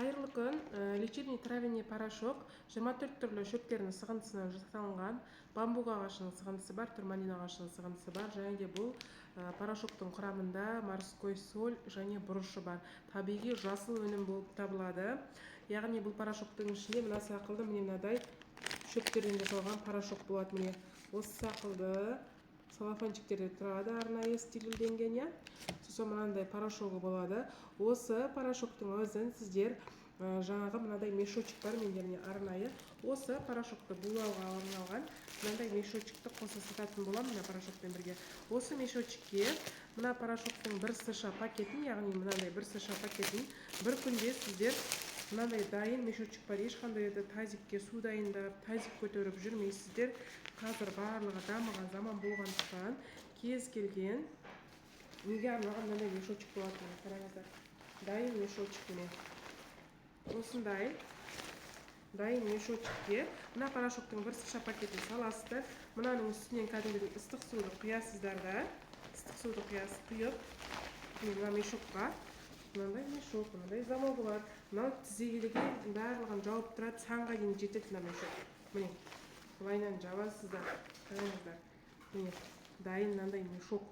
Қайырлы күн. Лечебный травяный порошок 24 түрлі шөптердің сығындысынан жасалынған. Бамбук ағашының сығындысы бар, турмалин ағашының сығындысы бар. Және де бұл порошоктың құрамында морской соль және бұрышы бар. Табиғи жасыл өнім болып табылады. Яғни бұл порошоктың ішінде мына сақылды мынадай шөптерден жасалған порошок болады. Міне осы сақылды салафанчиктерде тұрады, арнайы стерильденген, иә. Сосын мынандай порошогы болады. Осы порошоктың өзін сіздер жаңағы мынадай мешочек бар мендеріне арнайы. Осы порошокты булауға арналған мынандай мешочекті қоса сататын боламын мына порошокпен бірге. Осы мешочекке мына порошоктың бір сыша пакетін, яғни мынандай бір сыша пакетін бір күнде сіздер мынандай дайын мешочек бар. Ешқандай тазикке су дайындап, тазик көтеріп жүрмейсіздер. Қазір барлығы дамыған заман болғандықтан кез келген неге арналған мынандай мешочек болады. Қараңыздар. Дайын мешочек міне. Осындай дайын мешочекке мына порошоктың бір сыша пакетін саласыздар. Мынаның үстінен кәдімгідей ыстық суды құясыздар да. Ыстық суды құйып, мына мешокқа мынандай мешок, мынандай замок болады. Мынау тізегеліге барлығын жауып тұрады, санға дейін жетеді мына мешок. Міне, былайынан жабасыздар. Қараңыздар. Міне, дайын мынандай мешок.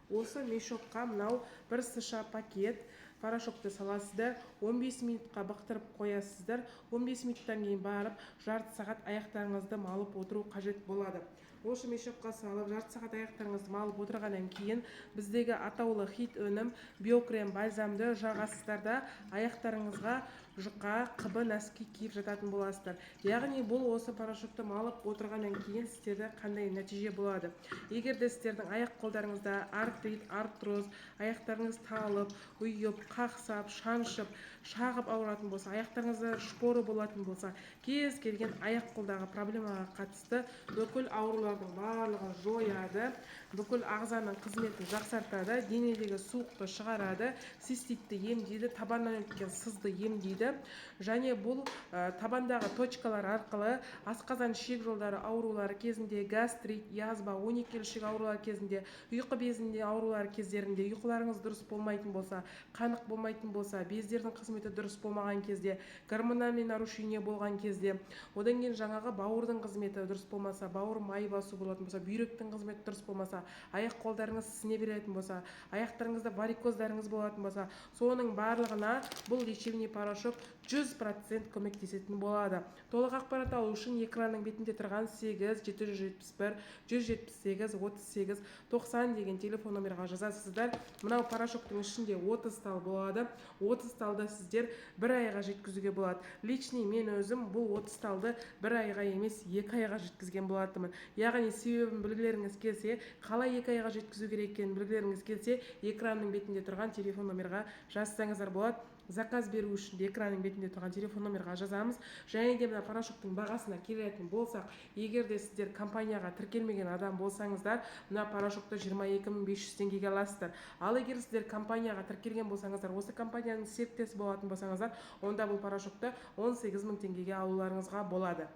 Осы мешокқа мынау бір сыша пакет порошокты саласыздар, 15 минутқа бақтырып қоясыздар. 15 минуттан кейін барып, жарты сағат аяқтарыңызды малып отыру қажет болады. Осы мешокқа салып, жарты сағат аяқтарыңызды малып отырғаннан кейін біздегі атаулы хит өнім биокрем бальзамды жағасыздар да аяқтарыңызға жұқа, қыбы нәски киіп жататын боласыздар. Яғни бұл осы порошокты малып отырғаннан кейін сіздерде қандай нәтиже болады? Егер де сіздердің аяқ қолдарыңызда артрит, артроз, аяқтарыңыз талып, ұйып, қақсап, шаншып, шағып ауыратын болса, аяқтарыңызда шпоры болатын болса, кез келген аяқ қолдағы проблемаға қатысты бүкіл аурулардың барлығын жояды, бүкіл ағзаның қызметін жақсартады, денедегі суықты шығарады, циститті емдейді, табаннан өткен сызды емдейді. Және бұл табандағы точкалар арқылы асқазан ішек жолдары аурулары кезінде, гастрит, язва, 12 ішек аурулары кезінде, ұйқы безінде аурулары кездерінде, ұйқыларыңыз дұрыс болмайтын болса, қанық болмайтын болса, бездердің қызметі дұрыс болмаған кезде, гормональный нарушение болған кезде, одан кейін жаңағы бауырдың қызметі дұрыс болмаса, бауыр май басу болатын болса, бүйректің қызметі дұрыс болмаса, аяқ қолдарыңыз сіне беретін болса, аяқтарыңызда варикоздарыңыз болатын болса, соның барлығына бұл лечебный порошок 100% көмектесетін болады. Толық ақпарат алу үшін экранның бетінде тұрған 8 771 178 38 90 деген телефон номерға жазасыздар. Мынау порошоктың ішінде 30 тал болады. 30 талды сіздер бір айға жеткізуге болады. Личный мен өзім бұл 30 талды бір айға емес 2 айға жеткізген болатымын. Яғни себебін білгілеріңіз келсе, қалай 2 айға жеткізу керек екенін білгілеріңіз келсе, экранның бетінде тұрған телефон номерға жазсаңыздар болады. Заказ беру үшін де экранның бетінде тұрған телефон номерға жазамыз. Және де мына порошоктың бағасына келетін болсақ, егер де сіздер компанияға тіркелмеген адам болсаңыздар, мына порошокты 22.500 теңгеге аласыздар. Ал егер сіздер компанияға тіркелген болсаңыздар, осы компанияның серіктесі болатын болсаңыздар, онда бұл порошокты 18.000 теңгеге алуларыңызға болады.